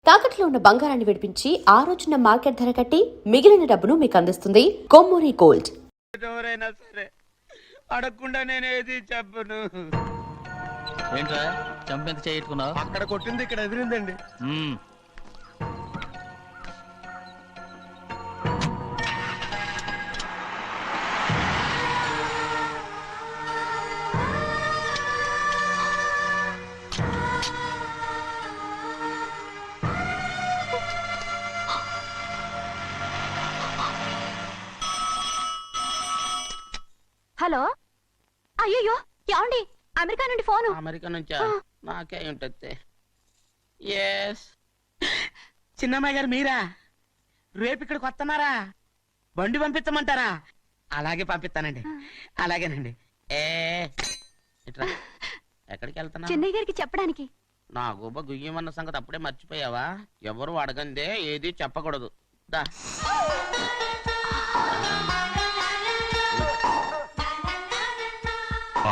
తాకట్లో ఉన్న బంగారాన్ని విడిపించి ఆ రోజున మార్కెట్ ధర కట్టి మిగిలిన డబ్బును మీకు అందిస్తుంది కొమ్మూరి గోల్డ్. ఎవరైనా సరే అడగకుండా నేను ఏది చెప్పను. ఏంట్రా చంపెంత చేయించుకున్నావు? అక్కడ కొట్టింది ఇక్కడ ఎదిరిందండి. హలో, అయ్యో ఏమండి? అమెరికా నుండి ఫోను. అమెరికా నుంచా? నాకే ఉంటుంది. ఎస్, చిన్నమ్మాయి గారు మీరా? రేపు ఇక్కడికి వస్తున్నారా? బండి పంపించమంటారా? అలాగే పంపిస్తానండి. అలాగేనండి. ఇట్రా. ఎక్కడికి వెళ్తున్నా? చెన్నై గారికి చెప్పడానికి. నా గుబ్బ గుయ్యమన్న సంగతి అప్పుడే మర్చిపోయావా? ఎవరు అడగందే ఏది చెప్పకూడదు. దా.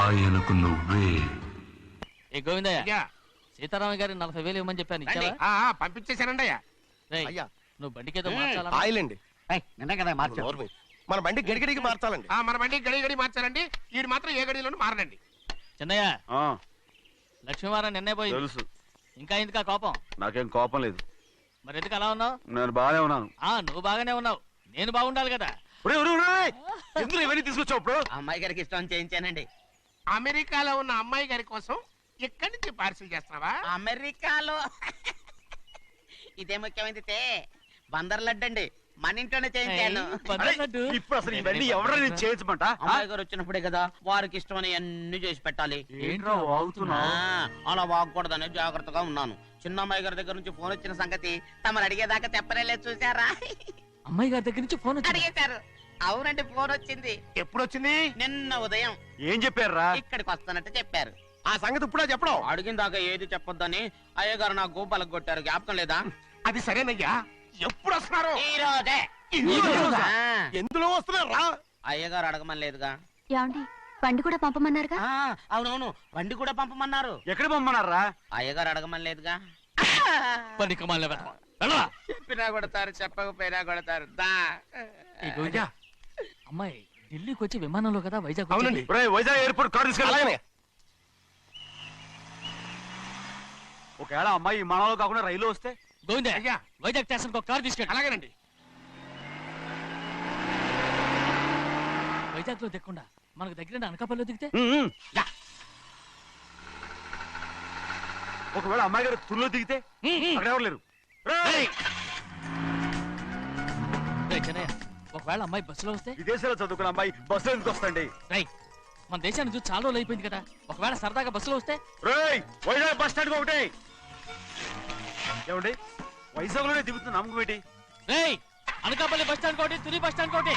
ఆయనకు నువ్వే. ఏ గోవిందయ్య, సీతారామ గారి 40,000 ఇవ్వమని చెప్పాను, ఇచ్చావా? పంపించేశానండి అయ్యా. రేయ్, నువ్వు బండికి ఏదో మార్చాలా? ఆయిల్ అండి. నిన్న కదా మార్చారు. మన బండి గడిగడికి మార్చాలండి. మన బండి గడి మార్చాలండి. వీడు మాత్రం ఏ గడిలోనూ మారనండి. చిన్నయ్య, లక్ష్మీవారం నిన్నే పోయి తెలుసు. ఇంకా ఎందుకా కోపం? నాకేం కోపం లేదు. మరి ఎందుకు అలా ఉన్నావు? నేను బాగానే ఉన్నాను. నువ్వు బాగానే ఉన్నావు, నేను బాగుండాలి కదా. ఎందుకు ఇవన్నీ తీసుకొచ్చావు? ఇప్పుడు అమ్మాయి గారికి ఇష్టం చేయించానండి. అమెరికాలో ఉన్న అమ్మాయి గారి కోసం ఇక్కడి నుంచి పార్సిల్ చేస్తున్నావా? అమెరికాలో ఇదే ముఖ్యమైనది. బందర్ లడ్డు అండి, మన ఇంట్లోనే చేయించాను. ఇప్పుడు అసలు ఇవన్నీ ఎవరో నేను చేయించమంట? అమ్మాయి గారు వచ్చినప్పుడే కదా వారికి ఇష్టమని అన్ని చేసి పెట్టాలి. ఏంట్రా వాగుతున్నావ్? అలా వాగకూడదని జాగ్రత్తగా ఉన్నాను. చిన్న అమ్మాయి గారి దగ్గర నుంచి ఫోన్ వచ్చిన సంగతి తమరు అడిగేదాకా చెప్పలేదు. చూసారా? అమ్మాయి గారి దగ్గర నుంచి ఫోన్ వచ్చింది. అడిగేశారు. అవునండి, ఫోన్ వచ్చింది. ఎప్పుడు వచ్చింది? నిన్న ఉదయం. ఏం చెప్పారా? ఇక్కడికి వస్తానంటే చెప్పారు. ఆ సంగతి ఇప్పుడే చెప్పడం. అడిగిన దాకా ఏది చెప్పొద్దని అయ్యగారు నా గోపాలకు కొట్టారు. జ్ఞాపకం లేదా? అది సరేనయ్యా. ఎప్పుడు వస్తున్నారు? ఈ రోజే. ఎందులో వస్తున్నారా? అయ్యగారు అడగమని లేదుగా. ఏమండి, బండి కూడా పంపమన్నారుగా? అవునవును, బండి కూడా పంపమన్నారు. ఎక్కడ పంపమన్నారా? అయ్యగారు అడగమని లేదుగా. చెప్పినా కొడతారు, చెప్పకపోయినా కొడతారు. అమ్మాయి ఢిల్లీకి వచ్చి విమానంలో కదా వైజాగ్ అవునండి. వైజాగ్ ఎయిర్పోర్ట్ కార్ తీసుకెళ్ళి. ఒకవేళ అమ్మాయి విమానంలో కాకుండా రైలు వస్తే? గోవిందే, అయ్యా, వైజాగ్ స్టేషన్ ఒక కార్ తీసుకెళ్ళి. అలాగేనండి. వైజాగ్ లో దిక్కుండా మనకు దగ్గర అనకాపల్లిలో దిగితే? ఒకవేళ అమ్మాయి గారు తుల్లో దిగితే? అక్కడ ఎవరు లేరు. చెన్నయ్య, ఒకవేళ అమ్మాయి బస్సులో వస్తే? విదేశాల్లో చదువుకున్న అమ్మాయి బస్సులో ఎందుకు వస్తండి? మన దేశాన్ని చూసి చాలా రోజులు అయిపోయింది కదా, ఒకవేళ సరదాగా బస్సులో వస్తే? వైజాగ్ బస్ స్టాండ్ ఒకటి. ఏమండి, వైజాగ్ లోనే దిగుతున్న నమ్మకం ఏంటి? అనకాపల్లి బస్ స్టాండ్ కోటి, తుని బస్ స్టాండ్ కోటి.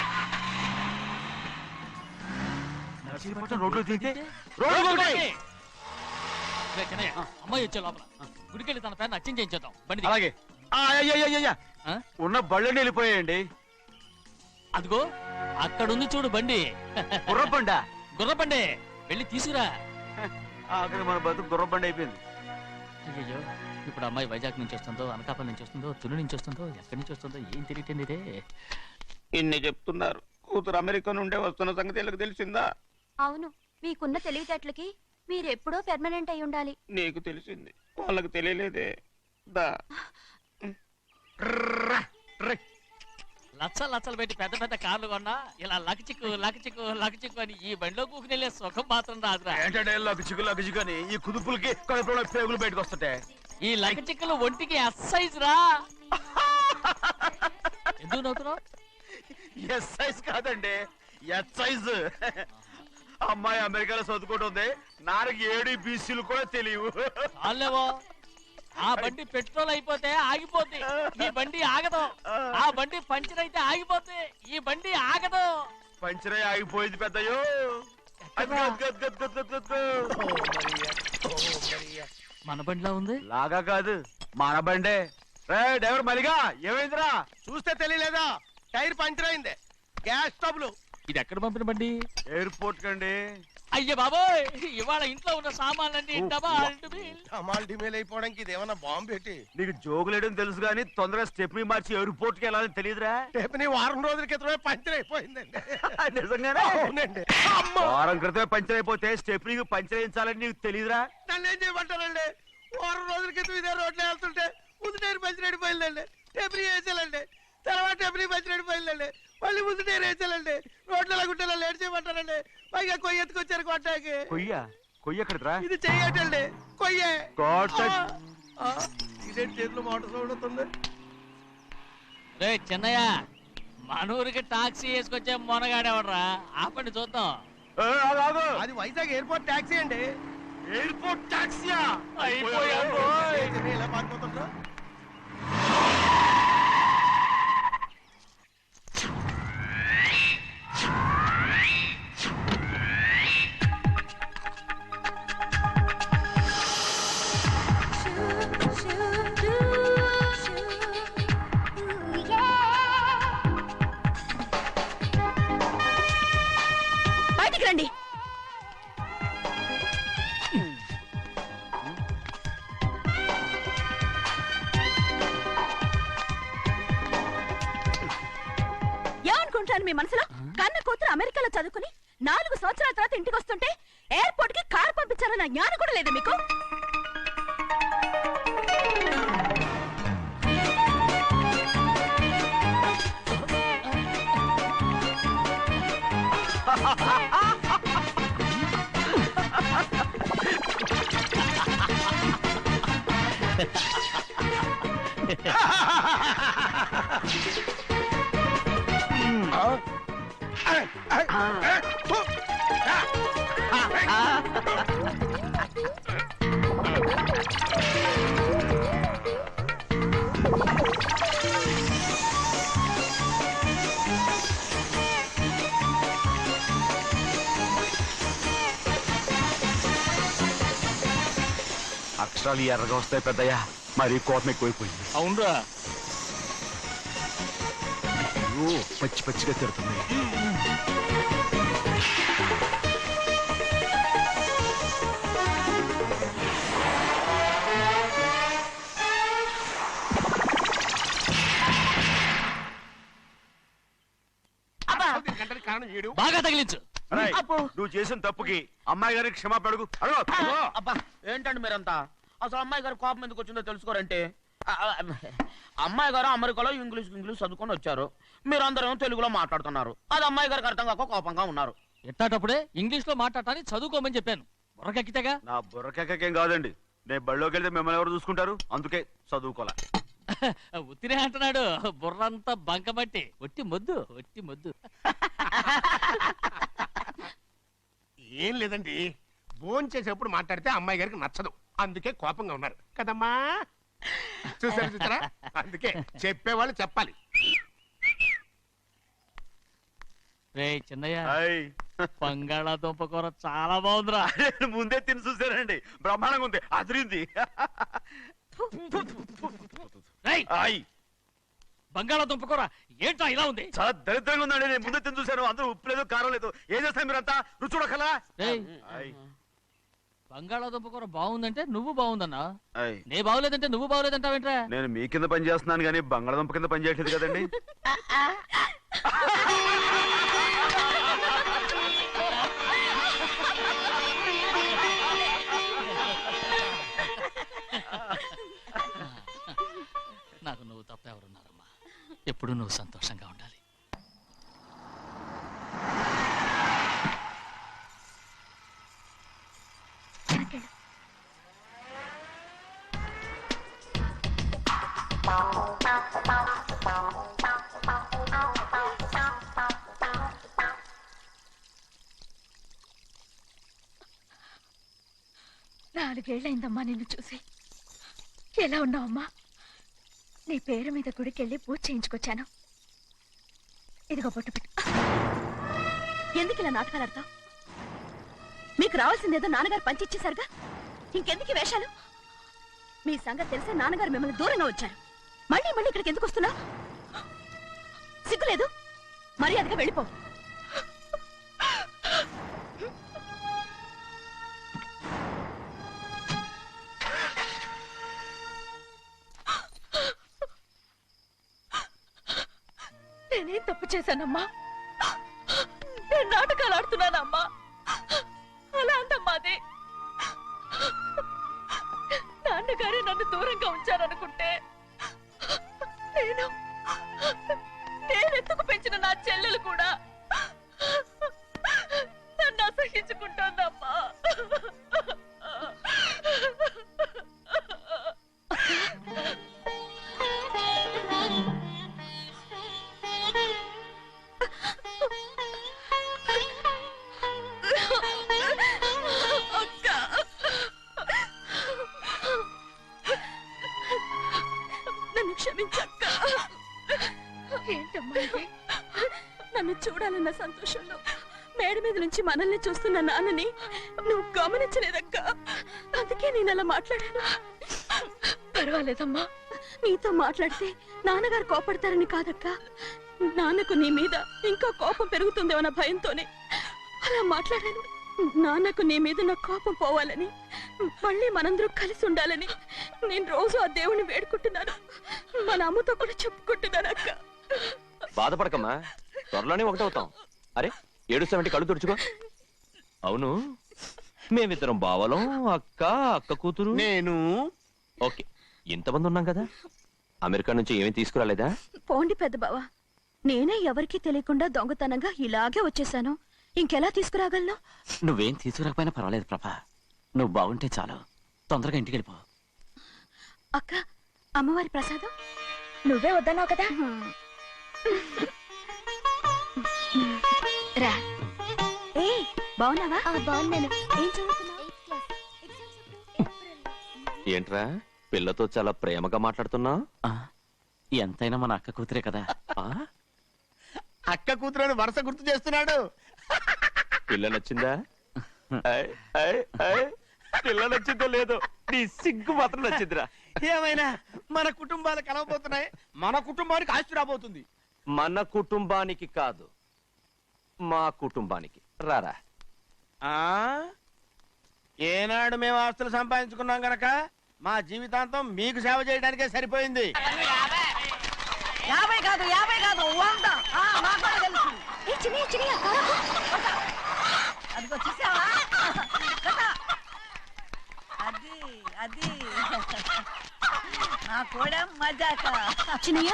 రోడ్లో దిగితే చెన్నయ్య, అమ్మాయి వచ్చే లోపల గుడికెళ్ళి తన పేరుని అచ్చం చేయించేద్దాం. బండి అలాగే. ఉన్న బళ్ళని వెళ్ళిపోయాయండి. అదిగో అక్కడుంది చూడు బండి. గుర్రబండా? గుర్రబండి, వెళ్ళి తీసుకురా. అక్కడ మన బతుకు గుర్రబండి అయిపోయింది. అయ్యో, ఇప్పుడు అమ్మాయి వైజాగ్ నుంచి వస్తుందో, అనకాపల్లి నుంచి వస్తుందో, తుని నుంచి వస్తుందో, ఎక్కడి నుంచి వస్తుందో ఏం తెలియటండి ఇదే. ఇన్ని చెప్తున్నారు, కూతురు అమెరికా నుండే వస్తున్న సంగతి వీళ్ళకి తెలిసిందా? అవును, మీకున్న తెలివితేటలకి మీరెప్పుడో పెర్మనెంట్ అయి ఉండాలి. నీకు తెలిసింది, వాళ్ళకి తెలియలేదే. దా. లచ్చలు పెట్టి పెద్ద పెద్ద కార్లు కొన్నా ఇలా లకచిక్కు అని ఈ బండిలో కూకుని వెళ్ళే సుఖం మాత్రం రాదురా. ఏంటంటే లగచిక్కు అని ఈ కుదుపులకి కడుపులో పేగులు బయటకు వస్తుంటాయి. ఈ లకచిక్కులు ఒంటికి ఎక్సైజ్ రా. ఎందుకు నవ్వుతున్నావు? ఎక్సైజ్ కాదండి, ఎక్సైజ్. అమ్మాయి అమెరికాలో చదువుకుంటుంది, నాకు 7 BCలు కూడా తెలియవు. చాలేవో, ఆ బండి పెట్రోల్ అయిపోతే ఆగిపోద్ది, ఈ బండి ఆగదు. ఆ బండి పంచర్ అయితే ఆగిపోద్ది, ఈ బండి ఆగదు. పంచరే ఆగిపోయింది పెద్దయ్యో. మన బండిలా ఉంది. లాగా కాదు, మన బండే. డ్రైవర్ మలిగా ఏమైందిరా? చూస్తే తెలియలేదా? టైర్ పంచర్ అయింది. గ్యాస్ స్టవ్లు ఇది ఎక్కడ పంపిన బండి? ఎయిర్పోర్ట్ కండి. అయ్య బాబోయ్, ఇవాళ ఇంట్లో ఉన్న సామాన్లన్నీ డబాల్ డుబిల్. అమాల్ డిమేల్ అయిపోవడానికి ఇదేమన్నా బాంబు పెట్టి నీకు జోగులేయడం తెలుసు కానీ తొందరగా స్టెప్ని మార్చి ఎయిర్పోర్ట్ కి వెళ్ళాలని తెలియదురా? టేపుని వారం రోజుల క్రితమే పంచర్ అయిపోయిందండి. నిజంగానే? అవునండి. వారం క్రితమే పంచర్ అయిపోతే స్టెప్నీకి పంచర్ వేయించాలని నీకు తెలియదురా? నన్ను ఏం చేయమంటారండి? వారం రోజుల క్రితం ఇదే రోడ్లో వెళ్తుంటే ముందు టైర్ పంచర్ అయిపోయిందండి. టేపుని వేసేయాలండి. తర్వాత టేపుని పంచర్ అయిపోయిందండి. మళ్ళీ ముందు టైర్ వేసేయాలండి. రోడ్లు ఎలా గుట్టేలా లేట్ చేయమంటారండి. పైగా కొయ్య ఎత్తుకొచ్చారు కొట్టాకి. కొయ్య ఎక్కడరా? ఇది చెయ్యటండి. కొయ్యే. కోట- ఇదే చేతిలో మోటార్ సౌండ్ అవుతుంది. రే చిన్నయ్య, మన ఊరికి టాక్సీ వేసుకొచ్చే మొనగాడేవడరా? ఆపండి చూద్దాం. అది వైజాగ్ ఎయిర్పోర్ట్ ట్యాక్సీ అండి. ఎయిర్పోర్ట్ టాక్సీయా? అయిపోయాం రోయ్. ఏంటి ఇలా పారిపోతుండ్రు? బయటికి రండి. ఏమనుకుంటాను మీ మనసులో? కన్న కూతురు అమెరికాలో చదువుకుని 4 సంవత్సరాల తర్వాత ఇంటికి వస్తుంటే ఎయిర్పోర్ట్ కి కారు పంపించాలన్న జ్ఞానం కూడా లేదా మీకు? అక్షరాలు ఎర్రగా వస్తాయి పెద్దయ్యా. మరి కోపం ఎక్కువైపోయింది. అవునరా, పచ్చి పచ్చిగా తిడుతుంది. గంటల కారణం ఏడు. బాగా తగిలించు. రేయ్, నువ్వు చేసిన తప్పుకి అమ్మాయి గారికి క్షమాపణ అడుగు. అబ్బా ఏంటండి మీరంతా? అసలు అమ్మాయి గారు కోపం ఎందుకు వచ్చిందో తెలుసుకోరంటే, అమ్మాయి గారు అమెరికాలో ఇంగ్లీష్ చదువుకొని వచ్చారు. మీరందరూ తెలుగులో మాట్లాడుతున్నారు. అది అమ్మాయి గారికి అర్థం కాక కోపంగా ఉన్నారు. ఎట్టాటప్పుడే ఇంగ్లీష్ లో మాట్లాడటానికి చదువుకోమని చెప్పాను. బుర్రకెక్కితేగా. నా బుర్రకేకేం కాదండి. నేను బళ్ళోకి వెళ్తే మిమ్మల్ని ఎవరు చూసుకుంటారు? అందుకే చదువుకోలే. ఉత్తినే అంటున్నాడు. బుర్రంతా బంకమట్టి. ఒట్టి మొద్దు, ఒట్టి మొద్దు. ఏం లేదండి, భోజనం చేసేప్పుడు మాట్లాడితే అమ్మాయి గారికి నచ్చదు. అందుకే కోపంగా ఉన్నారు కదమ్మా. చూసారా? అందుకే చెప్పేవాళ్ళు చెప్పాలి. రే చిన్నయ్య, హాయ్. బంగాళాదుంప కూర చాలా బాగుందిరా. నేను ముందే తిని చూసానండి. బ్రహ్మాండంగా ఉంది. అదిరింది. రేయ్, హాయ్. బంగాళాదుంప కూర ఏంటా ఇలా ఉంది? చాలా దరిద్రంగా ఉందండి. నేను ముందే తిని చూశాను. అందరూ ఉప్పు లేదు, కారం లేదు. ఏం చేస్తాను మీరంతా? రుచి చూడకలా. రేయ్, హాయ్. బంగాళాదుంప కూర బాగుందంటే నువ్వు బాగుందన్నా. హాయ్. నే బాగులేదంటే నువ్వు బాగులేదంటావేంట్రా? నేను మీ కింద పని చేస్తున్నాను కానీ బంగాళదుంప కింద పని చేయట్లేదు కదండి. నాకు నువ్వు తప్ప ఎవరున్నారమ్మా? ఎప్పుడు నువ్వు సంతోషంగా ఉండాలి. నాలుగేళ్లైందమ్మా నిన్ను చూసి. ఎలా ఉన్నావమ్మా? నీ పేరు మీద గుడికెళ్ళి పూజ చేయించుకొచ్చాను. ఇదిగో బొట్టు పెట్టు. ఎందుకు ఇలా నాటకాలు ఆడతావు? మీకు రావాల్సిందేదో నాన్నగారు పంచిచ్చేశారుగా, ఇంకెందుకు ఈ వేషాలు? మీ సంగతి తెలిసే నాన్నగారు మిమ్మల్ని దూరంగా వచ్చారు. మళ్ళీ ఇక్కడికి ఎందుకు వస్తున్నావు? సిగ్గులేదు? మర్యాదగా వెళ్ళిపో. నేనే తప్పు చేశానమ్మా. నేను నాటకాలు ఆడుతున్నానమ్మా. అలా అందమ్మాది. నాన్నగారే నన్ను దూరంగా ఉంచారనుకుంటే నేనెత్తుకు పెంచిన నా చెల్లెలు కూడా నన్ను అసహించుకుంటోందమ్మా. నన్ను క్షమించక్క. ఏంటమ్మా ఇది? నన్ను చూడాలన్న సంతోషంలో మేడ మీద నుంచి మనల్ని చూస్తున్న నాన్నని నువ్వు గమనించలేదక్క. అందుకే నేను అలా మాట్లాడాను. పర్వాలేదమ్మా, నీతో మాట్లాడితే నాన్నగారు కోపడతారని కాదక్క. నాన్నకు నీ మీద ఇంకా కోపం పెరుగుతుందేమన్న భయంతోనే అలా మాట్లాడాను. నాన్నకు నీ మీద నా కోపం పోవాలని, మళ్ళీ మనందరూ కలిసి ఉండాలని నేను రోజు ఆ దేవుణ్ణి వేడుకుంటున్నాను. మన అమ్మతో కూడా చెప్పుకుంటున్నాను అక్క. బాధపడకమ్మా, త్వరలోనే ఒకటవుతాం. అరే ఏడుస్తామంటే కళ్ళు తుడుచుకో. అవును, మేమిద్దరం బావలం, అక్క కూతురు, నేను. ఓకే, ఇంతమంది ఉన్నాం కదా. అమెరికా నుంచి ఏమీ తీసుకురాలేదా? పోండి పెద్ద బావ, నేనే ఎవరికీ తెలియకుండా దొంగతనంగా ఇలాగే వచ్చేసాను. ఇంకెలా తీసుకురాగలను? నువ్వేం తీసుకురాకపోయినా పర్వాలేదు ప్రభా. నువ్వు బాగుంటే చాలు. తొందరగా ఇంటికి వెళ్ళిపో. అక్క, అమ్మవారి ప్రసాదం నువ్వే వద్దన్నావు కదా. రా. ఏ బాగున్నావా? బాగున్నాను. ఏం చదువుతున్నావు? ఏంట్రా పిల్లతో చాలా ప్రేమగా మాట్లాడుతున్నావు? ఎంతైనా మన అక్క కూతురే కదా. అక్క కూతురని వరుస గుర్తు చేస్తున్నాడు. పిల్ల నచ్చిందా? పిల్ల నచ్చిందో లేదో, నీ సిగ్గు మాత్రం నచ్చిందిరా. ఏమైనా మన కుటుంబాలు కలవబోతున్నాయి. మన కుటుంబానికి ఆస్తి రాబోతుంది. మన కుటుంబానికి కాదు, మా కుటుంబానికి. రారా. ఏనాడు మేము ఆస్తులు సంపాదించుకున్నాం గనక మా జీవితాంతం మీకు సేవ చేయడానికే సరిపోయింది. 50 కాదు 100. మాకు కూడా తెలుసు. అదిగో చూసావా? అది నా కూడా మజాక. చిన్నయ్య,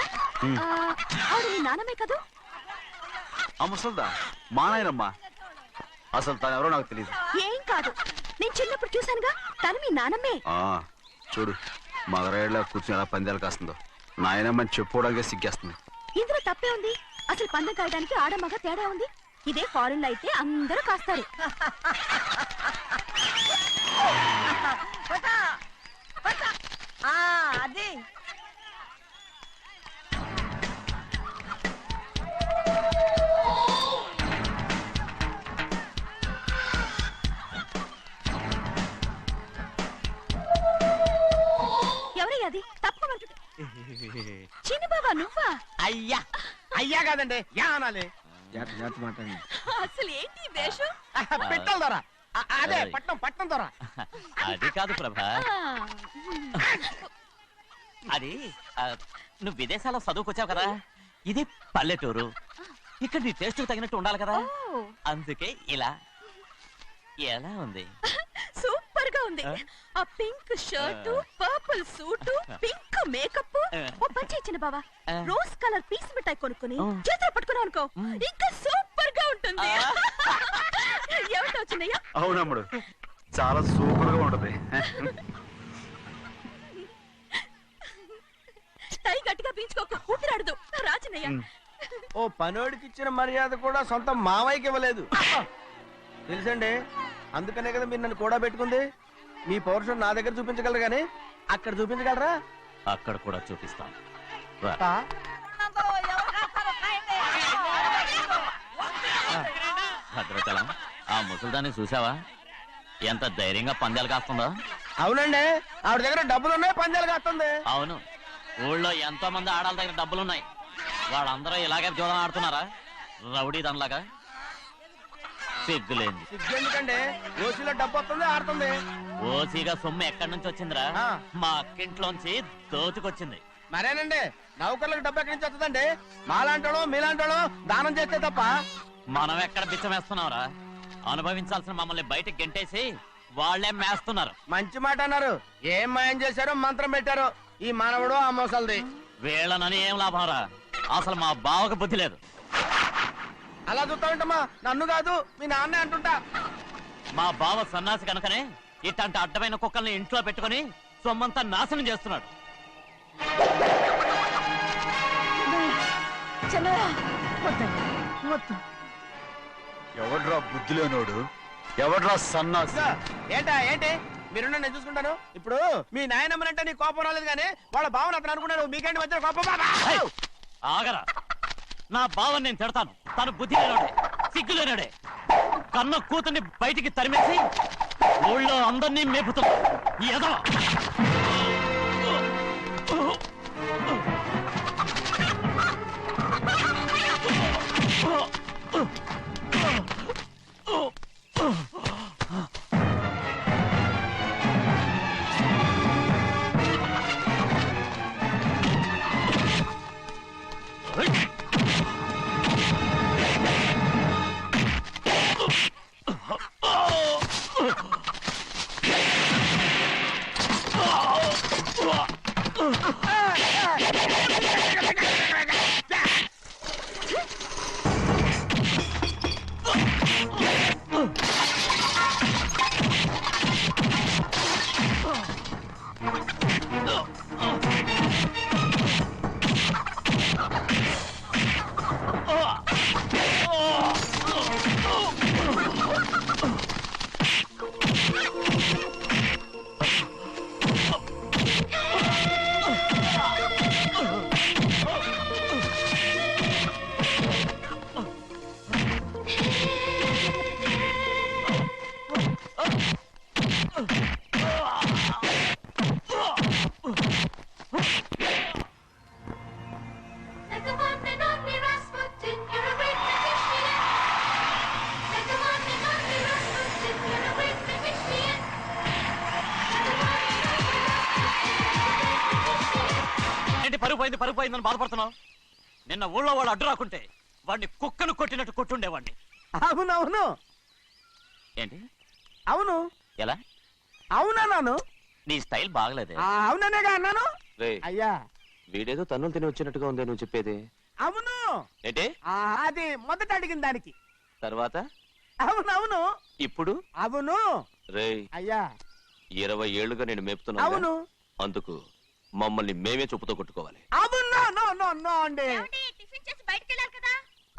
ఆవిడ నీ నాన్నమే కదూ? ఆ ముసల్దా మా నాయనమ్మా. అసలు తను ఎవరో నాకు తెలియదు. ఏం కాదు, నేను చిన్నప్పుడు చూశానుగా. తను మీ నాన్నమే. చూడు మగరాయిలా కూర్చుని ఎలా పందాలు కాస్తుందో. నాయనమ్మని చెప్పుకోవడానికి సిగ్గేస్తుంది. ఇందులో తప్పే ఉంది? అసలు పందెం కాయడానికి ఆడమగ తేడా ఉంది. ఇదే ఫారెన్ లో అయితే అందరూ కాస్తారు. అది ఎవరయ్యా అది? తప్పమంటుంటే చిన్న బాబా నువ్వా? అయ్యా అయ్యా కాదండి, యా అనాలి. జాగ్రత్త మాట్లాడండి. అసలు ఏంటి వేషం? పెట్టాలి దొర. అదే పట్నం దొర. అది కాదు ప్రభా. అది నువ్వు విదేశాల్లో చదువుకొచ్చావు కదా. ఇది పల్లెటూరు. ఇక్కడ నీ టేస్ట్ తగినట్టు ఉండాలి కదా. అందుకే ఇలా. ఎలా ఉంది? సూపర్ గా ఉంది. ఆ pink shirt, purple suit, pink makeup. ఓ పని చిన్న బావా, రోజ్ కలర్ పీస్ మిఠాయి కొనుక్కుని చేతిలో పట్టుకున్నావు అనుకో, ఇంకా సూపర్ గా ఉంటుంది. ఏమంటావు చిన్నయ్య? అవునమ్ముడు, చాలా సూపర్ గా ఉంటది. టై గట్టిగా పీంచుకోక ఊపిరాడదు రా చిన్నయ్య. ఓ పనోడికి ఇచ్చిన మర్యాద కూడా సొంత మావయ్యకి ఇవ్వలేదు తెలుసండి. అందుకనే కదా మీరు నన్ను కూడా పెట్టుకుంది. మీ పౌరుషం నా దగ్గర చూపించగలరు కానీ అక్కడ చూపించగలరా? అక్కడ కూడా చూపిస్తాను. భద్రాచలం, ఆ ముసల్దాన్ని చూసావా? ఎంత ధైర్యంగా పందాలు కాస్తుందో. అవునండి, ఆవిడ దగ్గర డబ్బులు ఉన్నాయి, పందాలు కాస్తుంది. అవును, ఊళ్ళో ఎంతో మంది ఆడాళ్ళ దగ్గర డబ్బులున్నాయి. వాళ్ళందరూ ఇలాగే జోదం ఆడుతున్నారా? రౌడీ దానిలాగా. సిగ్గులేంది. ఎందుకంటే ఓసీలో డబ్బు వస్తుంది, ఆడుతుంది. ఓసీగా సొమ్ము ఎక్కడి నుంచి వచ్చిందిరా? ఆ. మా అక్కింట్లోంచి దోచుకొచ్చింది. మరేనండి నౌకర్లకు డబ్బు ఎక్కడి నుంచి వస్తుందండి మాలాంటోళ్ళు మీలాంటోళ్ళు దానం చేస్తే తప్ప. మనం ఎక్కడ బిచ్చం వేస్తున్నావురా? అనుభవించాల్సిన మమ్మల్ని బయటకు గెంటేసి వాళ్ళే మేస్తున్నారు. మంచి మాట అన్నారు. ఏం మాయం చేశారో మంత్రం పెట్టారో ఈ మానవుడు ఆ మోసల్ది. వీళ్ళనని ఏం లాభం రా? అసలు మా బావకు బుద్ధి లేదు. అలా చూస్తా ఉంటామా? నన్ను కాదు మీ నాన్నే అంటుంటా. మా బావ సన్నాసి కనుకనే ఇట్లాంటి అడ్డమైన కుక్కల్ని ఇంట్లో పెట్టుకుని సొమ్మంతా నాశనం చేస్తున్నాడు. ఎవడ్రా బుద్ధి లేనోడు? ఎవడ్రా సన్నాసి? ఏంటా ఏంటి మీరు నేను చూసుకుంటాను. ఇప్పుడు మీ నాయనమ్మనంటే నీ కోపం రాలేదు కానీ వాళ్ళ భావన అతను అనుకున్నాడు. మీకేంటి మధ్య కోపం? ఆగరా, నా బావని నేను తిడతాను. తను బుద్ధి లేనాడే, సిగ్గు లేనాడే. కన్న కూతుర్ని బయటికి తరిమేసి ఊళ్ళో అందరినీ మేపుతున్నాడు. ఏదో పరుగు పోయిందని బాధపడుతున్నావు. నిన్న ఊళ్ళో వాడు అడ్డు రాకుంటే వాడిని కుక్కను కొట్టినట్టు కొట్టుండేవాడిని. అవునవును. ఏంటి? అవును. ఎలా? అవునన్నాను. నీ స్టైల్ బాగలేదే. అవుననేగా అన్నాను. అయ్యా వీడేదో తన్నులు తిని వచ్చినట్టుగా ఉంది నువ్వు చెప్పేది. అవును. ఏంటి? అది మొదట అడిగిన దానికి తర్వాత అవునవును. ఇప్పుడు అవును. రే అయ్యా 20 ఏళ్లుగా నేను మేపుతున్నా. అవును. అందుకు మమ్మల్ని మేమే చెప్పుతో కొట్టుకోవాలి. అవును. అండి టిఫిన్ చేసి బయటికి వెళ్ళారు కదా?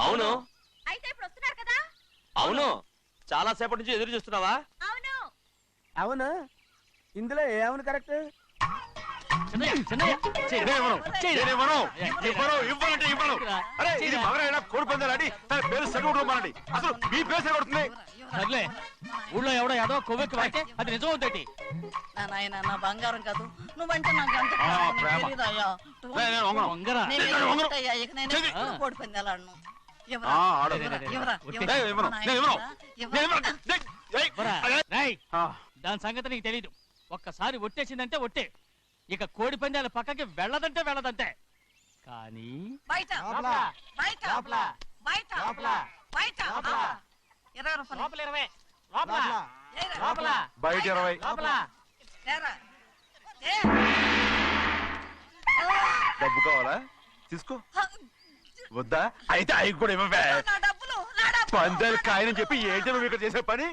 అవును. అయితే ఇప్పుడు వస్తున్నారు కదా? అవును. చాలా సేపటి నుంచి ఎదురు చూస్తున్నావా? అవును. అవును. ఇందులో ఏమవును కరెక్ట్? ఊళ్ళో ఎవడో ఏదో కొవ్వెక్కి వాడితే అది నిజం అవుతాయి. నాయన నా బంగారం కాదు నువ్వంటే నాకు అంత తెలీదయ్యా. ఇక నేను ఎప్పుడు కోడి పందాలాడను. దాని సంగతి నీకు తెలీదు. ఒక్కసారి ఒట్టేసిందంటే ఒట్టే. ఇక కోడి పందాల పక్కకి వెళ్ళదంటే వెళ్ళదంటే. కానీ బయట బయట బయట బయట 20 రూపాయలు. బయట 20. డబ్బు కావాలా? తీసుకో. వద్దా? అయితే అవి కూడా ఇవ్వవే. నా డబ్బులు పందాలు కాయని చెప్పి ఏంటి నువ్వు ఇక్కడ చేసే పని?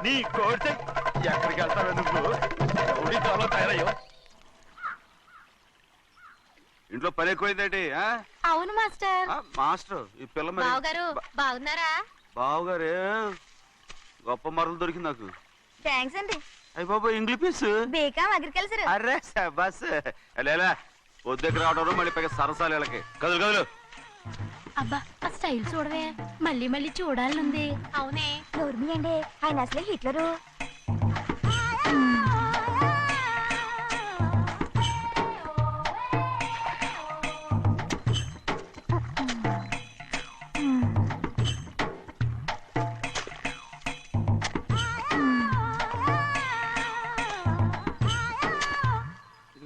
నీ కోరితే ఎక్కడికి వెళ్తావే నువ్వు? తయారయ్యో. ఇంట్లో పని ఎక్కువైందేంటి? అవును మాస్టర్. మాస్టర్ ఈ పిల్ల బావగారు బాగున్నారా? బావగారే గొప్ప మరలు దొరికింది నాకు. థ్యాంక్స్ అండి. అయ్యి బాబు ఇంగ్లీష్ బీకామ్ అగ్రికల్చర్. అరే బస్ లేలా పొద్దుకి రావడం మళ్ళీ పైగా సరసాలు వీళ్ళకి. కదులు కదులు. అబ్బా ఆ స్టైల్ చూడవే, మళ్ళీ మళ్ళీ చూడాలనుంది. అవునే నోర్మి అండి, ఆయన అసలే హిట్లరు.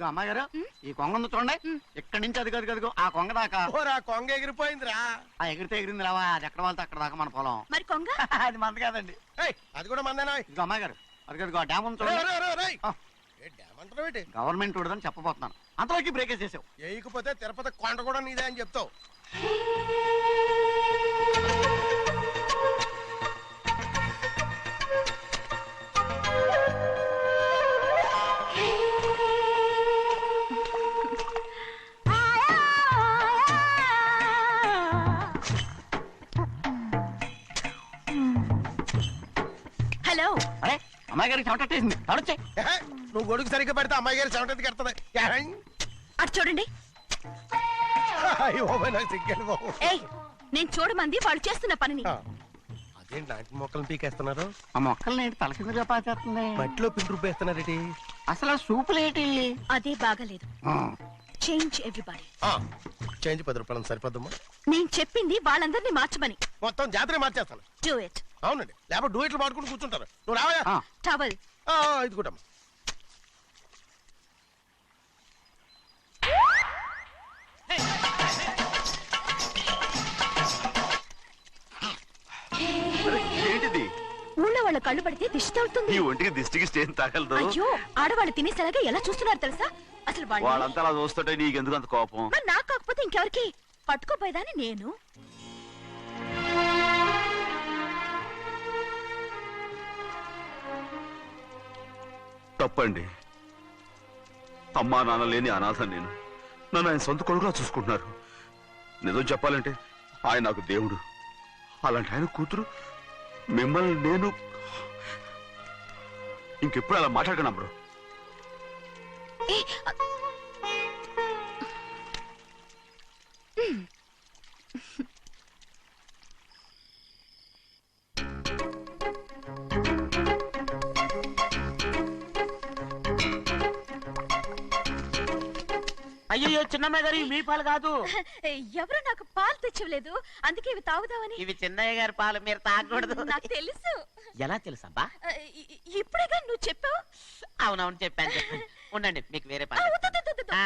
ఇదిగో అమ్మాయి గారు ఈ కొంగ ఉంది చూడండి ఇక్కడి నుంచి అది గదిగో ఆ కొంగ దాకా ఓరా కొంగ ఎగిరిపోయిందిరా. ఆ ఎగిరితే ఎగిరింది రావా అది ఎక్కడ వాళ్ళతో అక్కడ దాకా మన పొలం మరి కొంగ అది మంద కాదండి ఏయ్, అది కూడా మందేనా? ఇదిగో అమ్మాయి గారు అది గదిగో ఆ డ్యామ్ ఉంది చూడండి ఆ. డ్యామ్ అంటున్నావేంటి? గవర్నమెంట్ ఉండదని చెప్పబోతున్నాను అంతలోకి బ్రేక్ వేసేసావు. వేయకపోతే తిరుపతి కొండ కూడా నీదే అని చెప్తావు. హలో అరే అమ్మాయి గారికి చెమటట్టేసింది తడొచ్చే. ఏహే, నువ్వు గొడుగు సరిగ్గా పెడితే అమ్మాయి గారి చెమటది కడుతుంది. అటు చూడండి. అయ్యో నాకు సిగ్గాను బాబు. ఏయ్ నేను చూడమంది వాళ్ళు చేస్తున్న పనిని. అదేంటి నాటి మొక్కలను పీకేస్తున్నారు? ఆ మొక్కల్ని ఏంటి తల కిందగా పాచేస్తుంది మట్టిలో పిండి రూపేస్తున్నారేటి? అసలు ఆ సూపులేటి అదే బాగలేదు. Change everybody. చేంజ్ 10 రూపాయలు సరిపోద్దమ్మా. నేను చెప్పింది వాళ్ళందరినీ మార్చమని. మొత్తం జాతర మార్చేస్తాను. Do it. అవునండి, లేకపోతే డూయిట్లు పాడుకుంటూ కూర్చుంటారు. నువ్వు రావా? టవల్. ఇది కూడా ఏంటిది? ఊళ్ళో వాళ్ళ కళ్ళు పడితే దిష్టి తగులుతుంది. ఈ ఒంటికి దిష్టికి స్టేన్ తగలదు. అయ్యో ఆడవాళ్ళు తినేసరిగా ఎలా చూస్తున్నారు తెలుసా? అసలు వాళ్ళు వాళ్ళంతా అలా చూస్తుంటే నీకెందుకు అంత కోపం? మరి నాకు కాకపోతే ఇంకెవరికి? పట్టుకోపోయేదాన్ని నేను. తప్పండి. అమ్మా నాన్న లేని అనాథ నేను. నన్ను ఆయన సొంత కొడుకులా చూసుకుంటున్నారు. నిజం చెప్పాలంటే ఆయన నాకు దేవుడు. అలాంటి ఆయన కూతురు మిమ్మల్ని నేను ఇంకెప్పుడు అలా మాట్లాడకను అమ్మడు. ఏ, అయ్యో చిన్నమ్మాయి గారు మీ పాలు కాదు. ఎవరు నాకు పాలు తెచ్చలేదు, అందుకే ఇవి తాగుదామని. ఇవి చిన్నయ్య గారి పాలు, మీరు తాగకూడదు. నాకు తెలుసు. ఎలా తెలుసబ్బా? ఇప్పుడేగా నువ్వు చెప్పావు. అవునవును చెప్పాను. ఉండండి, మీకు వేరే ఆ, పాలు. వద్దు, వద్దు, వద్దు, వద్దు. ఆ.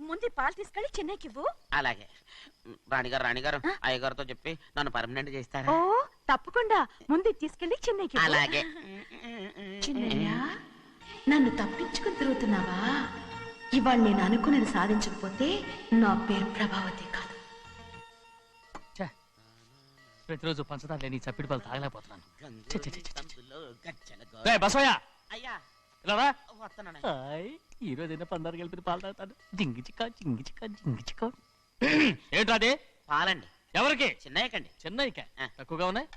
ముందు ఈ పాలు తీసుకెళ్ళి చెన్నైకి ఇవ్వు. అలాగే. రాణిగారు అయ్యగారితో చెప్పి నన్ను పర్మనెంట్ చేస్తారా? ఓ తప్పకుండా. ముందు ఇది తీసుకెళ్ళి చెన్నైకి ఇవ్వు. అలాగే. చిన్నయ్య, నన్ను తప్పించుకుని తిరుగుతున్నావా? ఇవాళ నేను అనుకున్నది సాధించకపోతే నా పేరు ప్రభావతి కాదు. ప్రతిరోజు పంచదార లేని చప్పిడి పాలు తాగలేకపోతున్నాను. అయ్యా ఇలా రా. వస్తున్నాను. ఈ రోజైనా పందారు కలిపి పాలు తాగుతాను. జింగి చిక్క జింగి చిక్క జింగి చిక్క. ఏంట్రా అదే? పాలండి. ఎవరికి? చిన్నయ్యకండి. చెన్నైక తక్కువగా ఉన్నాయి.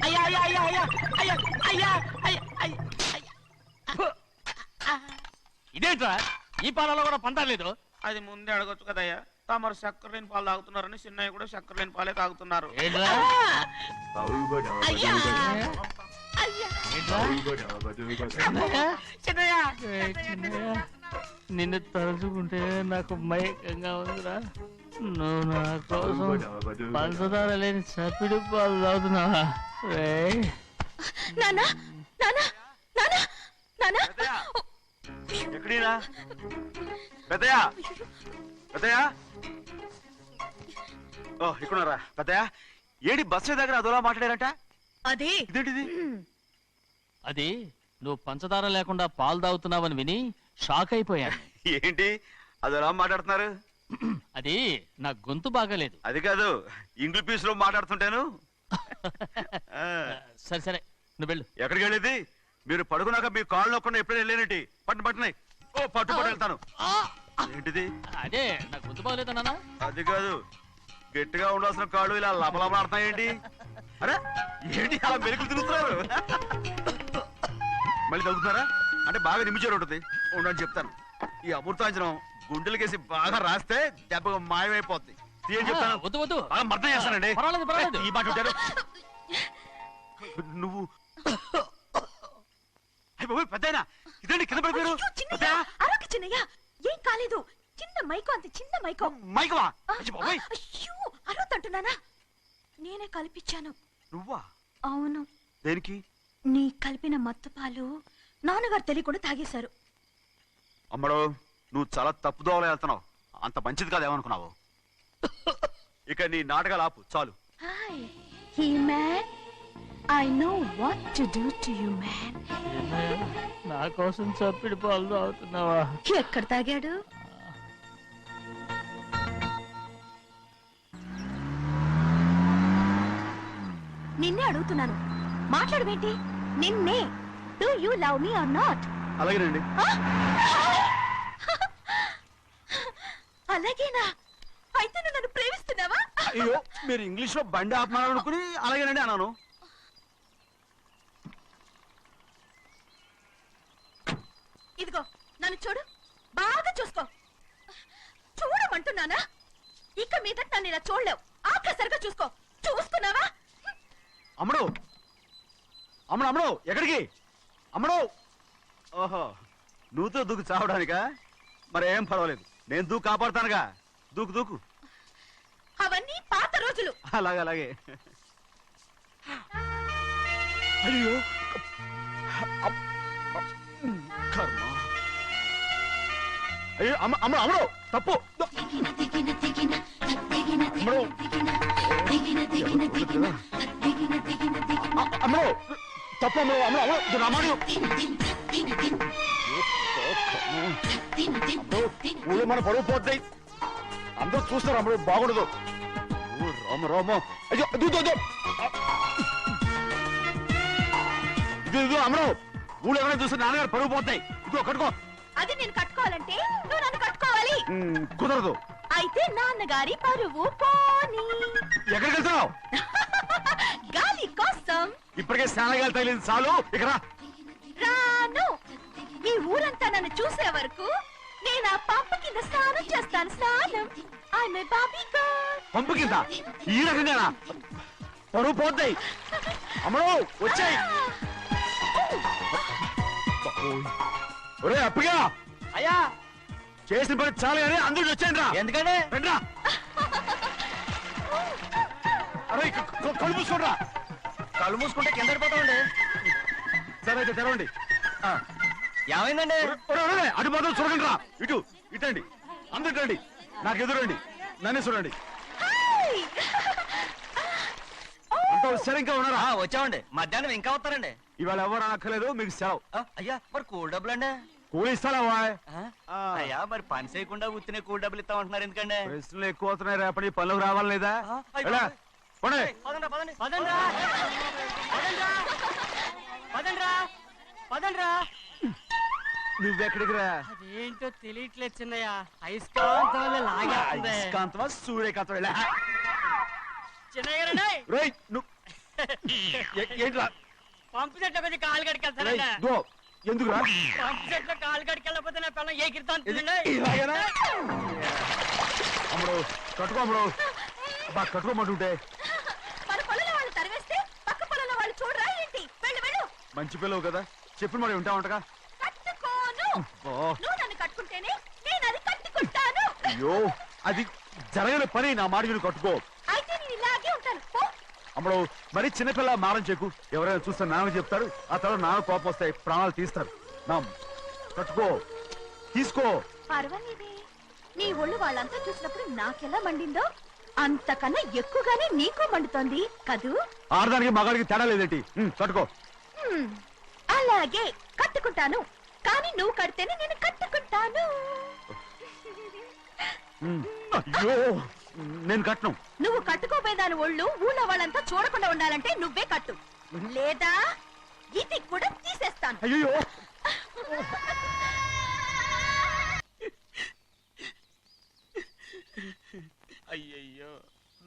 అయ్యా అయ్యా అయ్యా అయ్యా అయ్యా అయ్యా అయ్యా అయ్యా అయ్యా. ఇదేంట్రా ఈ పాలలో కూడా పందారు లేదు? అది ముందే అడగొచ్చు కదయ్యా. తమరు చక్కెర లేని పాలు తాగుతున్నారని చిన్నయ్య కూడా చక్కెర లేని పాలే తాగుతున్నారు. ఏంట్రా? అయ్యా చిన్నయ్య చిన్నయ్య, నిన్ను తలుచుకుంటే నాకు మైకంగా ఉందిరా. నువ్వు నా కోసం పంచదార లేని చప్పిడి పాలు తాగుతున్నావా? నానా నానా నానా నానా ఎక్కడీరా పెద్దయా? పెద్దయా? ఓ ఇక్కడున్నారా పెద్దయా? ఏడి బస్సు దగ్గర అదోలా మాట్లాడారట. అదే ఇదేంటిది? అది నువ్వు పంచదార లేకుండా పాలు తాగుతున్నావని విని షాక్ అయిపోయాను. ఏంటి అదోలా మాట్లాడుతున్నారు? అది నా గొంతు బాగాలేదు. అది కాదు, ఇంగ్లీష్ పీస్ లో మాట్లాడుతుంటాను. సరే సరే నువ్వు వెళ్ళు. ఎక్కడికి వెళ్ళేది? మీరు పడుకున్నాక మీ కాళ్ళు నొక్కకుండా ఎప్పుడైనా వెళ్ళేనంటి? పట్టునాయి. ఓ పట్టు వెళ్తాను. ఏంటిది? అదే నా గొంతు బాగలేదు నాన్న. అది కాదు, గట్టిగా ఉండాల్సిన కాళ్ళు ఇలా లపలపలాడుతున్నాయేంటి? అరే ఏంటి అలా మెరుకులు తిరుగుతున్నారు? మళ్ళీ తగ్గుతున్నారా? అంటే బాగా నిమిషాలు ఉంటుంది. ఉండని చెప్తాను. ఈ అమృతాంజనం గుండెలకేసి బాగా రాస్తే దెబ్బగా మాయమైపోద్ది. తీయని చెప్తాను. వద్దు వద్దు, బాగా మర్దం చేస్తానండి. పర్వాలేదు పర్వాలేదు. ఈ మాట ఉంటారు నువ్వు. పెద్దయినా ఇదండి కింద పడిపోయారు. అరొక చిన్నయ్య, ఏం కాలేదు. చిన్న మైకో, అంత చిన్న మైకో. మైకవా? అయ్యో అరవతంటున్నానా? నేనే కల్పించాను. నువ్వా? అవును. దేనికి? నీ కలిపిన మత్తు పాలు నాన్నగారు తెలియకుండా తాగేశారు. అమ్మడో నువ్వు చాలా తప్పుదోవలో వెళ్తున్నావు. అంత మంచిది కాదు ఏమనుకున్నావు. ఇక నీ నాటకాలు ఆపు చాలు. Hi he man, I know what to do to you man. నా కోసం చప్పిడి పాలు తాగుతున్నావా? ఎక్కడ తాగాడు? నిన్నే అడుగుతున్నాను, మాట్లాడవేంటి? నిన్నే. Do you love me or not? అలాగేనండి. అలాగేనా? అయితే నువ్వు నన్ను ప్రేమిస్తున్నావా? అయ్యో, మీరు ఇంగ్లీష్ లో బండి ఆపమాలనుకుని అలాగేనండి అన్నాను. ఇదిగో నన్ను చూడు, బాగా చూసుకో. చూడమంటున్నానా? ఇక మీద నన్ను ఇలా చూడలేవు. ఆఖసరిగా చూసుకో. చూసుకున్నావా? అమ్మడు అమ్మడు అమ్మడు ఎక్కడికి? అమ్మడు. ఓహో, నువ్వుతో దూకు చావడానికా? మరేం పర్వాలేదు, నేను దూకు కాపాడుతానుగా. దూకు దూకు. అవన్నీ పాత రోజులు. అలాగే అలాగే. అయ్యో కర్మ. అయ్యో అమ్మ అమ్మ అమ్మడు తప్పు. అమ్మడు అమ్మడు తప్పు. అమ్మడు అమ్మడు అమ్మడు రమ్మడు. ఊళ్ళో మన పరువు పోతాయి, అందరూ చూస్తారు. అమ్మడు బాగుండదు. రామ రామ. అయ్యో ఇది అమ్మడు, ఊళ్ళో ఎవరైనా చూస్తే నాన్నగారు పరువు పోతాయి. ఇదిగో కట్టుకో. అది నేను కట్టుకోవాలంటే నువ్వు నన్ను కట్టుకోవాలి. కుదరదు. అయితే నాన్నగారి పరువు పోనీ. ఎక్కడికి వెళ్తున్నావు? గాలి కోసం. ఇప్పటికే స్నానగాలు తగిలింది చాలు. ఇక్కడ రాను. ఈ ఊరంతా నన్ను చూసే వరకు నేను ఆ పంప కింద స్నానం చేస్తాను. స్నానం. ఐఎమ్ ఏ బాబీ గర్ల్. పంపు కింద ఈ రకంగా పరువు పోతాయి. అమ్మడు వచ్చాయి. ఒరే అప్పగా, అయ్యా చేసిన పని చాలు కానీ అందరికి వచ్చాను రా. ఎందుకంటే రండి రా. అరే కళ్ళు మూసుకోండి రా. కళ్ళు మూసుకుంటే కింద పడిపోతామండి. సరే అయితే తెరవండి. ఏమైందండి? అటు మాత్రం చూడండి రా. ఇటు ఇటండి, అందరు రండి. నాకు ఎదురండి, నన్ను చూడండి. అంతా సరే ఇంకా ఉన్నారా? వచ్చామండి. మధ్యాహ్నం ఇంకా వస్తారండి. ఇవాళ ఎవరు అనక్కర్లేదు, మీకు సెలవు. అయ్యా మరి కూల్ డబ్బులు అండి? కూలి ఇస్తావా? అయ్యా మరి పని చేయకుండా ఉత్తినే కూల్ డబ్బులు ఇస్తామంటున్నారు ఎందుకండి? ప్రశ్నలు ఎక్కువ అవుతున్నాయి. రేపటి పనులకు రావాలి లేదా? ఎలా? పోనీ. పదండి పదండి పదండ్రా పదండ్రా పదండ్రా పదండ్రా. నువ్వెక్కడికి రా? అదేంటో తెలియట్లేదు చిన్నయ్య. అయస్కాంతం వల్ల లాగేస్తుంది. అయస్కాంతమా సూర్యకాంతం? ఎలా? చిన్నయ్య గారండి, రేయ్, నువ్వు ఏంట్రా? పంపు చెట్లు కొంచెం కాలు రేయ్, కడికెళ్తానండి. దో, ఎందుకురా? పంపు చెట్లు కాలు కడికెళ్ళకపోతే నా పిల్లలు ఏ కిర్తాను ఇలాగేనా? అమ్మడు కట్టుకో. అమ్మడు బా కట్టుకోమంటుంటే. మన పొలంలో వాళ్ళు తరివేస్తే పక్క పొలంలో వాళ్ళు చూడరా ఏంటి? వెళ్ళు వెళ్ళు. మంచి పిల్లవు కదా, చెప్పిన మరి ఉంటా ఉంటగా. కట్టుకోను. నువ్వు నన్ను కట్టుకుంటేనే నేను అది కట్టుకుంటాను. అయ్యో, అది జరగని పని. నా మాట విని కట్టుకో. అయితే నేను ఇలాగే ఉంటాను. పో. అమ్మడు మరి చిన్నపిల్ల మారం చెక్కు. ఎవరైనా చూస్తే నాన్న చెప్తారు. ఆ తర్వాత నాన్న కోపం వస్తాయి, ప్రాణాలు తీస్తారు. నా కట్టుకో, తీసుకో. పర్వాలేదే, నీ ఒళ్ళు వాళ్ళంతా చూసినప్పుడు నాకెలా మండిందో అంతకన్నా ఎక్కువగానే నీకు మండుతోంది కదూ? ఆడదానికి మగాడికి తేడా లేదేంటి? కట్టుకో. అలాగే కట్టుకుంటాను. కానీ నువ్వు కడితేనే నేను కట్టుకుంటాను. అయ్యో, నేను కట్టను. నువ్వు కట్టుకోపోయేదాని ఒళ్ళు ఊళ్ళో వాళ్ళంతా చూడకుండా ఉండాలంటే నువ్వే కట్టు, లేదా ఇది కూడా తీసేస్తాను. అయ్యో, అయ్యయ్యో,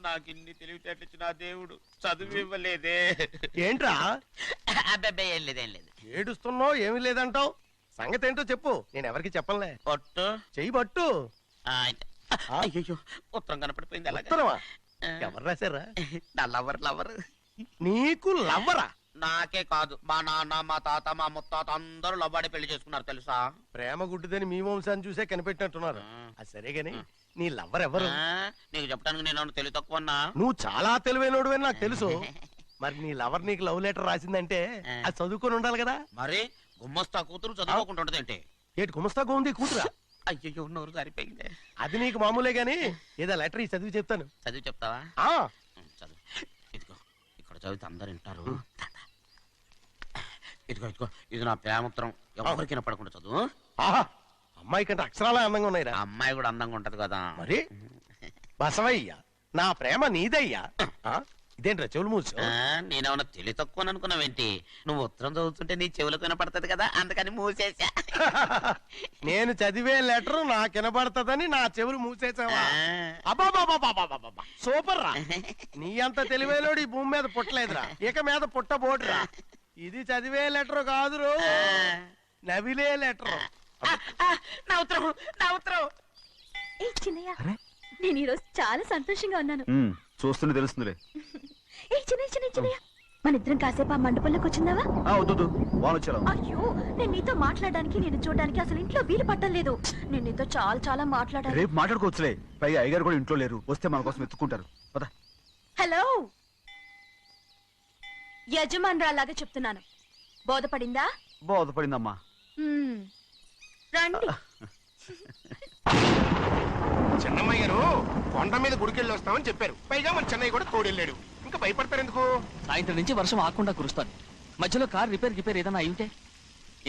నాకు ఇన్ని తెలివితేటలు ఇచ్చిన ఆ దేవుడు చదువు ఇవ్వలేదే. ఏంట్రా అబ్బాయి ఏం లేదు ఏం లేదు. ఏడుస్తున్నావు? ఏమీ లేదంటావు. సంగతి ఏంటో చెప్పు, నేను ఎవరికి చెప్పనులే. పట్టు. చెయ్యి పట్టు. అయ్యో, ఉత్తరం కనపడిపోయింది. అలాగే ఉత్తరమా? ఎవరు రాశారా? నా లవర్. నీకు లవ్వరా? నాకే కాదు, మా నాన్న, మా తాత, మా ముత్తాత అందరూ లవ్వాడి పెళ్లి చేసుకున్నారు తెలుసా? ప్రేమ గుడ్డిదని మీ వంశాన్ని చూసే కనిపెట్టినట్టున్నారు. అది సరే గాని నీ లవ్వర్ ఎవరు? నీకు చెప్పడానికి నేను తెలివి తక్కువన్నా? నువ్వు చాలా తెలివైనడు అని నాకు తెలుసు. మరి నీ లవర్ నీకు లవ్ లెటర్ రాసిందంటే అది చదువుకొని ఉండాలి కదా. మరి గుమ్మస్తా కూతురు చదువుకుంటుంటది ఏంటి? ఏటి గుమస్తా గోంది కూతురా? అయ్యో నోరు సరిపోయింది. అది నీకు మామూలే గాని ఏదో లెటర్ చదివి చెప్తాను. చదివి చెప్తావా? ఆ చదువు. ఇదిగో ఇక్కడ చదివితే అందరు వింటారు. ఇదిగో ఇదిగో ఇది నా ప్రేమోత్తరం. ఎవరికి పడకుండా చదువు. ఆహా, అమ్మాయి కంటే అక్షరాలే అందంగా ఉన్నాయిరా. ఆ అమ్మాయి కూడా అందంగా ఉంటది కదా. మరి బసవయ్య నా ప్రేమ నీదయ్యా. ఆ, ఇదేంట్రా చెవులు మూసు? నేనేమన్నా తెలివి తక్కువ అనుకున్నావేంటి? నువ్వు ఉత్తరం చదువుతుంటే నీ చెవులకు వినపడుతుంది కదా, అందుకని మూసేసా. నేను చదివే లెటర్ నాకు వినపడుతుందని నా చెవులు మూసేసావా? అబ్బాబాబాబాబాబాబా, సూపర్ రా. నీ అంత తెలివైనోడు ఈ భూమి మీద పుట్టలేదురా, ఇక మీద పుట్టబోడురా. ఇది చదివే లెటర్ కాదురు, నవిలే లెటర్. నా ఉత్తరం, నా ఉత్తరం. ఏ చిన్నయ్య, నేను ఈరోజు చాలా సంతోషంగా ఉన్నాను. చూస్తూనే తెలుస్తుందిలే. ఏ చిన్నయ్య, మన ఇద్దరం కాసేపు ఆ మండపంలోకి వచ్చిందావా? వద్దు, వానొచ్చారు. అయ్యో, నేను నీతో మాట్లాడడానికి, నేను చూడడానికి అసలు ఇంట్లో వీలు పట్టలేదు. నేను నీతో చాలా చాలా మాట్లాడాను. రేపు మాట్లాడుకోవచ్చులే. పైగా అయ్యగారు కూడా ఇంట్లో లేరు, వస్తే మన కోసం ఎత్తుకుంటారు. పద. హలో, యజమానురాలాగా చెప్తున్నాను, బోధపడిందా? బోధపడిందమ్మా. రండి. చెన్నమ్మాయి గారు కొండ మీద గుడికెళ్ళి వస్తామని చెప్పారు. పైగా మన చెన్నయ్య కూడా తోడెళ్ళాడు. ఇంకా భయపడతారు ఎందుకు? సాయంత్రం నుంచి వర్షం ఆకుండా కురుస్తాను. మధ్యలో కార్ రిపేర్ ఏదైనా అయి ఉంటే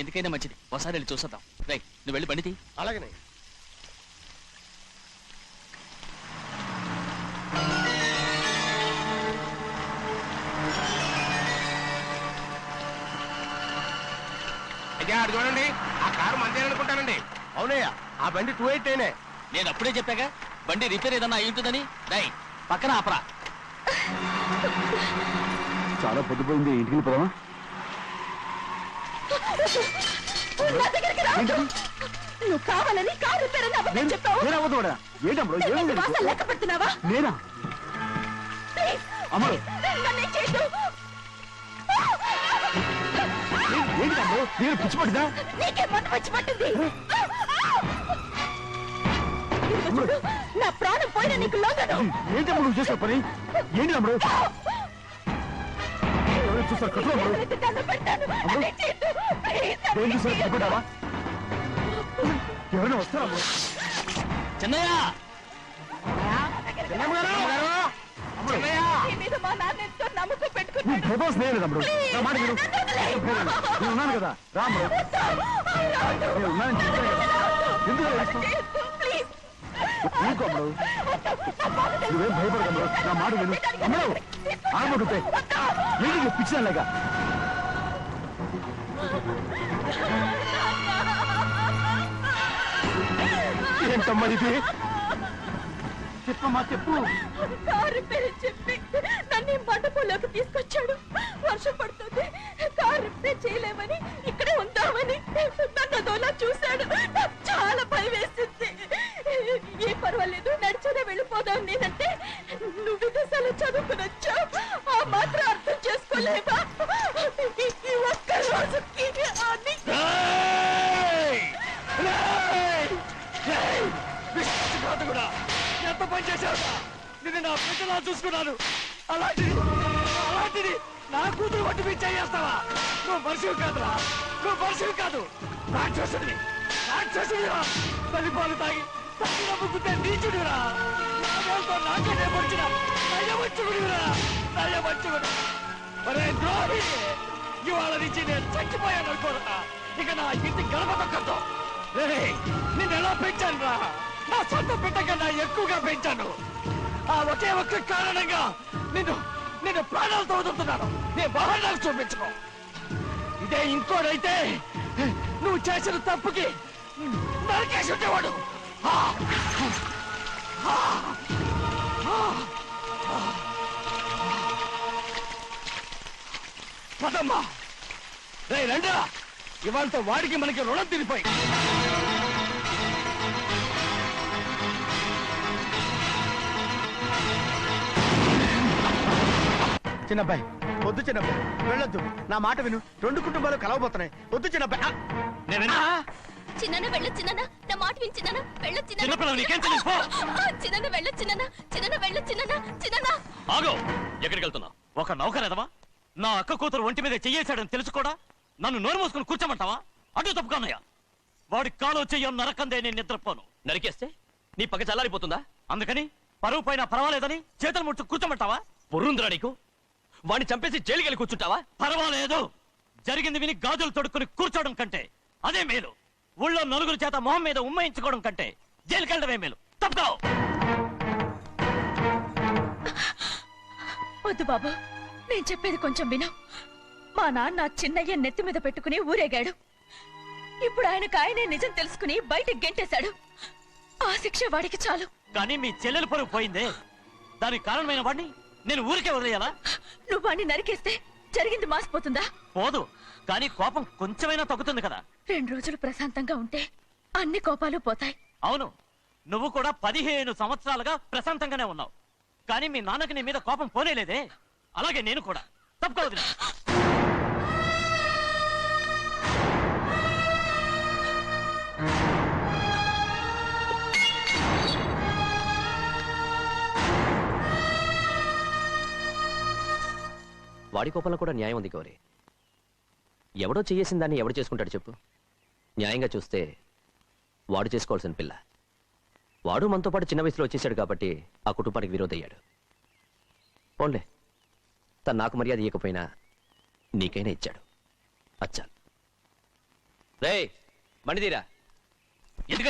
ఎందుకైనా మంచిది ఒకసారి వెళ్ళి చూసేద్దాం. రైట్, నువ్వు వెళ్ళి బండితి. అలాగనే. అయ్యా అడు చూడండి, ఆ కారు మందేననుకుంటానండి. అవునయ్యా, ఆ బండి 288నే. నేను అప్పుడే చెప్పాగా బండి రిపేర్ ఏదన్నా అయి ఉంటుందని. రైట్, పక్కన ఆపరా. చాలా పొద్దుపోయింది, ఇంటికి వెళ్ళిపోదామా? నా దగ్గరికి రా. నువ్వు కావాలని కారు రిపేర్ అని అబద్ధం చెప్పావు. ఏంటమ్మా వాసన లెక్క పెడుతున్నావా? నేనా? ప్లీజ్, అమ్మడు నన్ను చేయొద్దు. ఏంటి తమ్ముడు, నేను పిచ్చి పట్టిదా? నీకే మంట వచ్చి పట్టింది. ఇదిగో చూడు, నా ప్రాణం పోయినా నీకు లోగను. ఏంటమ్మా నువ్వు చేసే పని? ఏంటి తమ్ముడు? ఎవరు చూస్తారు? కట్టు అమ్మడు. దండం పెడతాను. నన్ను చేయొద్దు. ప్లీజ్, ఏం చూసారు? భయపడ్డావా? ఎవరైనా వస్తారా? చెన్నయ్య, నీ మీద మా నాన్న ఎంతో నమ్మకం నీ పెట్టుకున్నాడు. ప్రభాస్ నేను తమ్ముడు, నా మాట విను. నేను ఉన్నాను కదా, రాము. నేను ఉన్నానని చెప్పాను కదా, ఎందుకు వేస్తావు? ప్లీజ్, ఊరుకో అమ్మడు, నువ్వేం భయపడకమ్మడు, నా మాట విను. అమ్మడు ఆడబడుతే ఏంటి పిచ్చిదాలేక? ఏంటమ్మా ఇది? చెప్పమ్మా, చెప్పు. కారు రిపేర్ అని చెప్పి నన్ను ఈ మండపంలోకి తీసుకొచ్చాడు. వర్షం పడుతుంది, కారు రిపేర్ చేయలేమని ఇక్కడే ఉందామని నన్ను అదోలా చూశాడు. నాకు చాలా భయం వేసింది. ఏ పర్వాలేదు, నడిచేదే వెళ్ళిపోదాం నేనంటే, నువ్వు విదేశాలు చదువుకుని వచ్చావు, ఆ మాత్రం అర్థం చేసుకోలేవా? ఈ ఒక్క రోజుకి అన్ని ఎంత పని చేశావు? నిన్ను నా పిల్లలా చూసుకున్నాను, అలాంటిది నా కూతురు పట్టి మీ చేస్తావా? నువ్వు మనిషివి కాదురా, నువ్వు మనిషివి కాదు, రాక్షసుడివి. తల్లిపాలు తాగి తల్లిలో ముగ్గుతే నీచుడిరా, నాకే నేర్పడిచిన నయవంచుకుడిరా, నయవంచుకుడు. ఒరే ద్రోహి, ఇవాళ నుంచి నేను చచ్చిపోయాను అనుకోరా. ఇక నా ఇంటి గడప తొక్కతో. నిన్ను ఎలా పెంచాను రా? నా సొంత బిడ్డ కన్నా ఎక్కువగా పెంచాను. ఆ ఒకే ఒక్క కారణంగా నిన్ను ప్రాణాలతో వదులుతున్నాను. నీ బాగా నాకు చూపించుకో. ఇదే ఇంకోడైతే నువ్వు చేసిన తప్పుకి నరికేసి ఉండేవాడు. పదమ్మా, రే రండా, ఇవాళతో వాడికి మనకి రుణం తిరిపోయి. చిన్నబ్బాయి, వద్దు చిన్నబ్బాయి, వెళ్ళొద్దు, నా మాట విను. 2 కుటుంబాలు కలవబోతున్నాయి. వద్దు చిన్నబ్బాయి. చిన్న వెళ్ళొచ్చు, చిన్న నా మాట విని, చిన్న వెళ్ళొచ్చు, చిన్నపిల్లలు నీకేం తెలుసు? పో. చిన్న వెళ్ళొచ్చు, చిన్న వెళ్ళొచ్చు, చిన్న. ఆగో, ఎక్కడికి వెళ్తున్నావు? ఒక నౌకరేదవా నా అక్క కూతురు ఒంటి మీద చెయ్యేశాడని తెలుసు కూడా నన్ను నోరు మూసుకుని కూర్చోమంటావా? అటు తప్పుకున్నాయా? వాడి కాలో చెయ్యం నరకందే నేను నిద్రపోను. నరికేస్తే నీ పక్క చల్లారిపోతుందా? అందుకని పరువు పైన పర్వాలేదని చేతులు ముట్టు కూర్చోమంటావా? పొర్రుందిరా నీకు? వాడిని చంపేసి జైలుకి వెళ్ళి కూర్చుంటావా? పర్వాలేదు. జరిగింది విని గాజులు తొడుక్కుని కూర్చోవడం కంటే అదే మేలు. ఊళ్ళో నలుగురు చేత మొహం మీద ఉమ్మయించుకోవడం కంటే జైలుకి వెళ్ళడమే మేలు. తప్పుకో. వద్దు బాబు, నేను చెప్పేది కొంచెం విను. మా నాన్న చిన్నయ్య నెత్తి మీద పెట్టుకుని ఊరేగాడు. ఇప్పుడు ఆయనే నిజం తెలుసుకుని బయటకు గెంటేశాడు. ఆ శిక్ష వాడికి చాలు. కానీ మీ చెల్లెలు పరువు పోయిందే, దానికి కారణమైన వాడిని నేను ఊరికే వదిలేయాలా? నువ్వు వాడిని నరికేస్తే జరిగింది మాసిపోతుందా? పోదు, కానీ కోపం కొంచెమైనా తగ్గుతుంది కదా. 2 రోజులు ప్రశాంతంగా ఉంటే అన్ని కోపాలు పోతాయి. అవును, నువ్వు కూడా 15 సంవత్సరాలుగా ప్రశాంతంగానే ఉన్నావు. కానీ మీ నాన్నకి నీ మీద కోపం పోనేలేదే. అలాగే నేను కూడా. తప్పుకోవద్దు. వాడి కోపంలో కూడా న్యాయం ఉంది గౌరీ. ఎవడో చేసిన దాన్ని ఎవడు చేసుకుంటాడు చెప్పు? న్యాయంగా చూస్తే వాడు చేసుకోవాల్సిన పిల్ల. వాడు మనతో పాటు చిన్న వయసులో వచ్చేసాడు కాబట్టి ఆ కుటుంబానికి విరోధయ్యాడు. పోన్లే, తను నాకు మర్యాద ఇవ్వకపోయినా నీకైనా ఇచ్చాడు. అచ్చా రే మణిదీరా, ఎందుకయ్యా